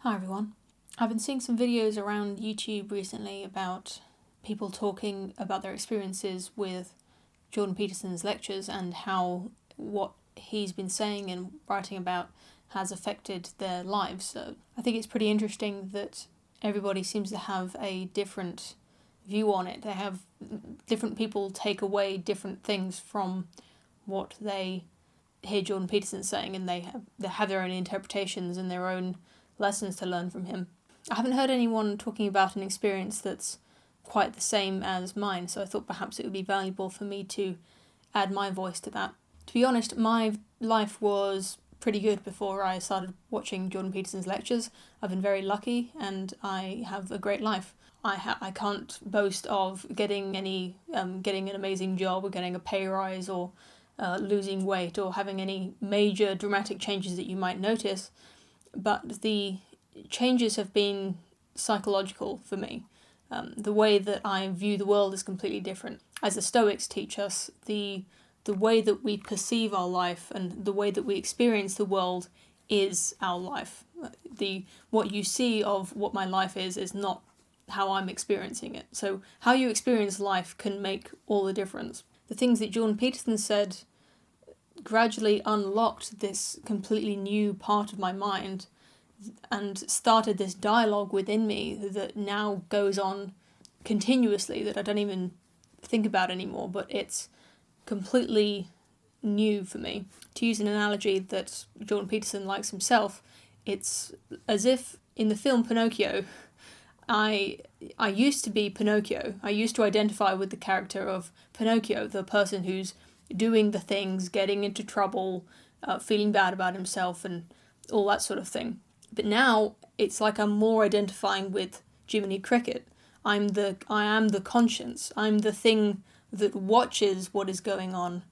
Hi everyone. I've been seeing some videos around YouTube recently about people talking about their experiences with Jordan Peterson's lectures and how what he's been saying and writing about has affected their lives. So I think it's pretty interesting that everybody seems to have a different view on it. They have different people take away different things from what they hear Jordan Peterson saying, and they have their own interpretations and their own lessons to learn from him. I haven't heard anyone talking about an experience that's quite the same as mine, so I thought perhaps it would be valuable for me to add my voice to that. To be honest, my life was pretty good before I started watching Jordan Peterson's lectures. I've been very lucky and I have a great life. I can't boast of getting an amazing job or getting a pay rise or losing weight or having any major dramatic changes that you might notice. But the changes have been psychological for me. The way that I view the world is completely different. As the Stoics teach us, the way that we perceive our life and the way that we experience the world is our life. What you see of what my life is not how I'm experiencing it. So how you experience life can make all the difference. The things that Jordan Peterson said gradually unlocked this completely new part of my mind and started this dialogue within me that now goes on continuously, that I don't even think about anymore, but it's completely new for me. To use an analogy that Jordan Peterson likes himself, it's as if in the film Pinocchio, I used to be Pinocchio. I used to identify with the character of Pinocchio, the person who's doing the things, getting into trouble, feeling bad about himself and all that sort of thing. But now it's like I'm more identifying with Jiminy Cricket. I am the conscience. I'm the thing that watches what is going on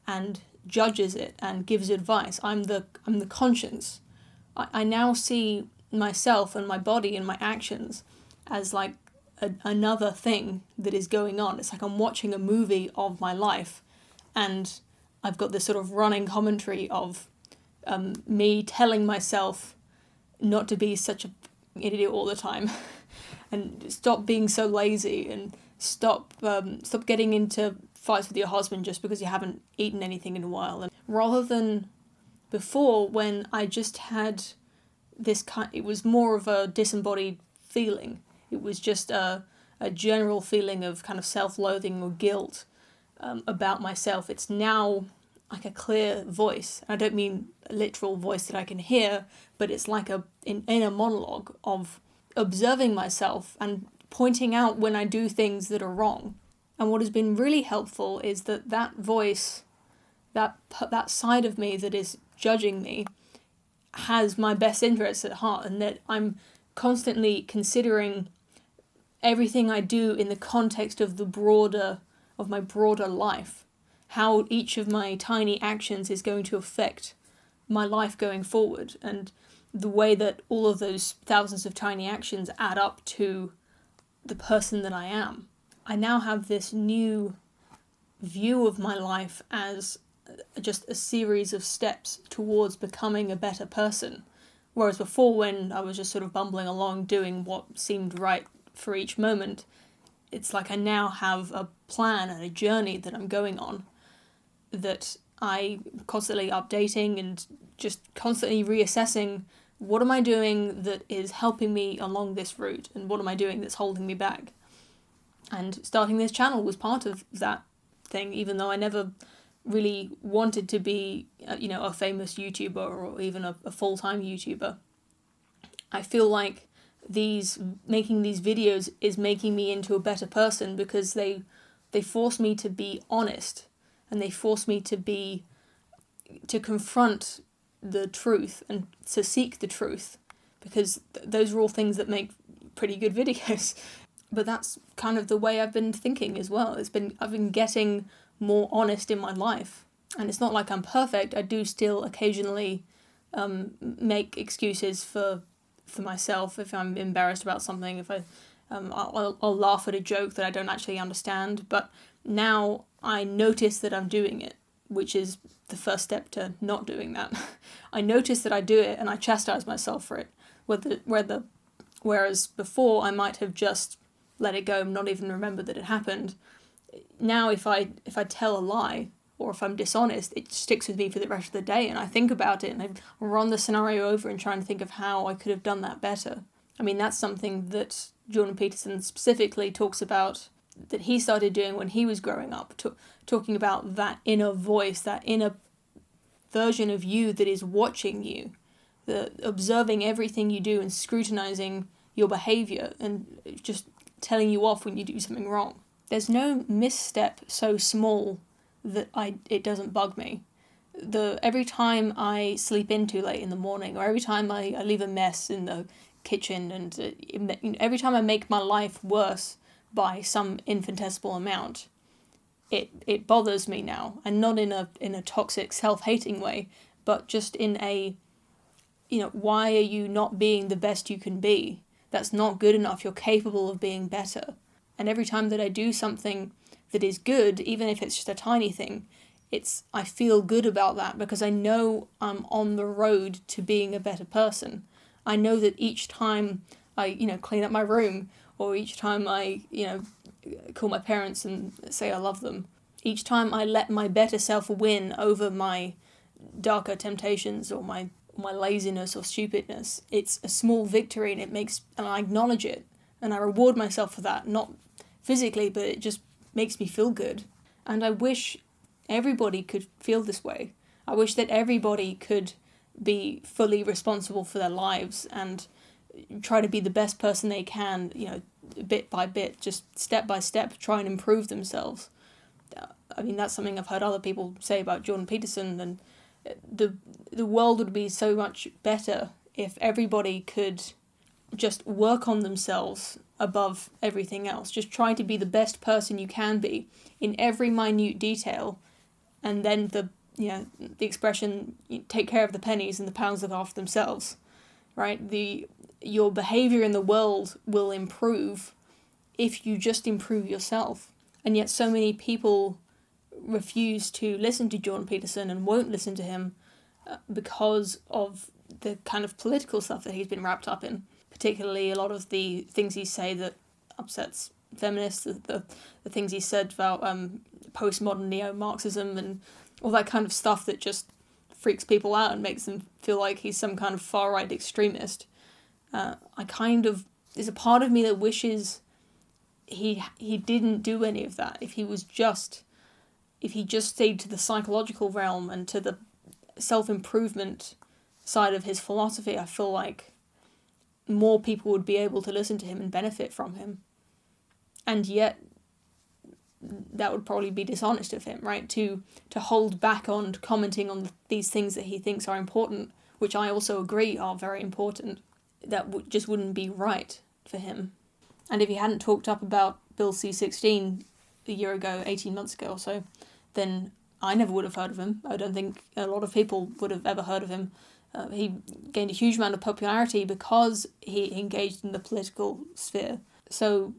and judges it and gives advice. I'm the conscience. I now see myself and my body and my actions as like another thing that is going on. It's like I'm watching a movie of my life, and I've got this sort of running commentary of me telling myself not to be such an idiot all the time and stop being so lazy and stop getting into fights with your husband just because you haven't eaten anything in a while. And rather than before, when I just had it was more of a disembodied feeling. It was just a general feeling of kind of self-loathing or guilt about myself. It's now like a clear voice. I don't mean a literal voice that I can hear, but it's like an inner monologue of observing myself and pointing out when I do things that are wrong. And what has been really helpful is that voice, that side of me that is judging me, has my best interests at heart, and that I'm constantly considering everything I do in the context of my broader life, how each of my tiny actions is going to affect my life going forward, and the way that all of those thousands of tiny actions add up to the person that I am. I now have this new view of my life as just a series of steps towards becoming a better person. Whereas before, when I was just sort of bumbling along doing what seemed right for each moment, it's like I now have a plan and a journey that I'm going on, that I'm constantly updating and just constantly reassessing what am I doing that is helping me along this route and what am I doing that's holding me back. And starting this channel was part of that thing, even though I never really wanted to be a famous YouTuber or even a full-time YouTuber. I feel like making these videos is making me into a better person because they force me to be honest, and they force me to confront the truth and to seek the truth, because those are all things that make pretty good videos. But that's kind of the way I've been thinking as well. I've been getting more honest in my life, and it's not like I'm perfect. I do still occasionally make excuses for myself if I'm embarrassed about something. If I'll laugh at a joke that I don't actually understand, but now I notice that I'm doing it, which is the first step to not doing that. I notice that I do it and I chastise myself for it. Whereas before I might have just let it go and not even remember that it happened. Now if I tell a lie, or if I'm dishonest, it sticks with me for the rest of the day, and I think about it and I run the scenario over and try and think of how I could have done that better. I mean, that's something that Jordan Peterson specifically talks about, that he started doing when he was growing up, talking about that inner voice, that inner version of you that is watching you, observing everything you do and scrutinizing your behavior and just telling you off when you do something wrong. There's no misstep so small that it doesn't bug me. Every time I sleep in too late in the morning, or every time I leave a mess in the kitchen, and every time I make my life worse by some infinitesimal amount, it bothers me now, and not in a toxic self-hating way, but just in a, why are you not being the best you can be? That's not good enough. You're capable of being better. And every time that I do something that is good, even if it's just a tiny thing, I feel good about that, because I know I'm on the road to being a better person. I know that each time I, clean up my room, or each time I, call my parents and say I love them, each time I let my better self win over my darker temptations or my laziness or stupidness, it's a small victory, and I acknowledge it, and I reward myself for that, not physically, but it just makes me feel good. And I wish everybody could feel this way. I wish that everybody could be fully responsible for their lives and try to be the best person they can, bit by bit, just step by step, try and improve themselves. I mean, that's something I've heard other people say about Jordan Peterson, and the world would be so much better if everybody could just work on themselves above everything else. Just try to be the best person you can be in every minute detail, and then the expression, take care of the pennies and the pounds look after themselves, right? Your behavior in the world will improve if you just improve yourself. And yet so many people refuse to listen to Jordan Peterson and won't listen to him because of the kind of political stuff that he's been wrapped up in. Particularly a lot of the things he say that upsets feminists, the things he said about postmodern neo-Marxism and all that kind of stuff that just freaks people out and makes them feel like he's some kind of far-right extremist. There's a part of me that wishes he didn't do any of that. If he just stayed to the psychological realm and to the self-improvement side of his philosophy, I feel like more people would be able to listen to him and benefit from him. And yet, that would probably be dishonest of him, right? To hold back on commenting on these things that he thinks are important, which I also agree are very important, that just wouldn't be right for him. And if he hadn't talked up about Bill C-16 a year ago, 18 months ago or so, then I never would have heard of him. I don't think a lot of people would have ever heard of him. He gained a huge amount of popularity because he engaged in the political sphere. So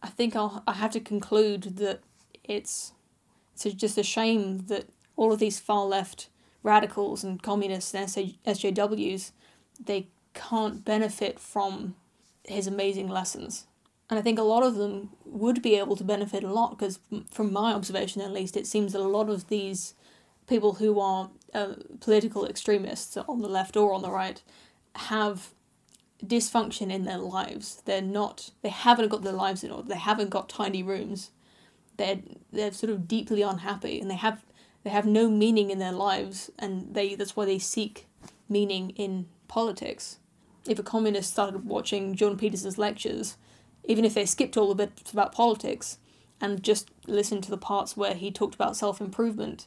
I think I have to conclude that it's just a shame that all of these far-left radicals and communists and SJWs, they can't benefit from his amazing lessons. And I think a lot of them would be able to benefit a lot, because from my observation at least, it seems that a lot of these people who are political extremists on the left or on the right have dysfunction in their lives. They haven't got their lives in order. They haven't got tiny rooms. They're sort of deeply unhappy, and they have no meaning in their lives, and that's why they seek meaning in politics. If a communist started watching Jordan Peterson's lectures, even if they skipped all the bits about politics and just listened to the parts where he talked about self-improvement,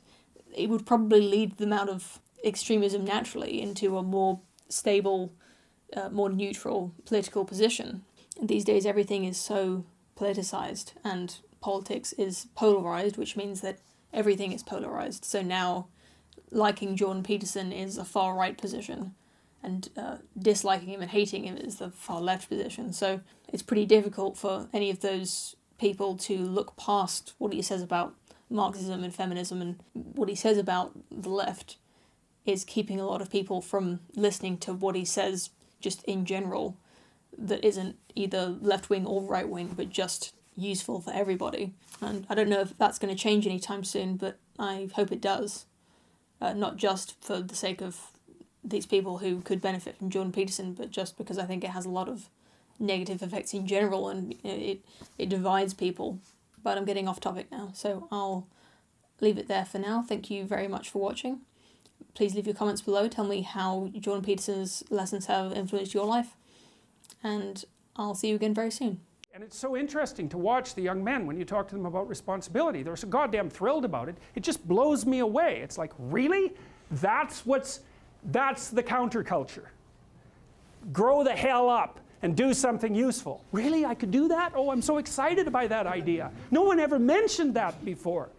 it would probably lead them out of extremism naturally into a more stable, more neutral political position. And these days everything is so politicized, and politics is polarized, which means that everything is polarized. So now liking Jordan Peterson is a far-right position, and disliking him and hating him is the far-left position. So it's pretty difficult for any of those people to look past what he says about Marxism and feminism, and what he says about the left is keeping a lot of people from listening to what he says just in general, that isn't either left-wing or right-wing, but just useful for everybody. And I don't know if that's going to change anytime soon, but I hope it does. Not just for the sake of these people who could benefit from Jordan Peterson, but just because I think it has a lot of negative effects in general, and it divides people. But I'm getting off topic now, so I'll leave it there for now. Thank you very much for watching. Please leave your comments below. Tell me how Jordan Peterson's lessons have influenced your life. And I'll see you again very soon. And it's so interesting to watch the young men when you talk to them about responsibility. They're so goddamn thrilled about it. It just blows me away. It's like, really? That's the counterculture. Grow the hell up and do something useful. Really? I could do that? Oh, I'm so excited by that idea. No one ever mentioned that before.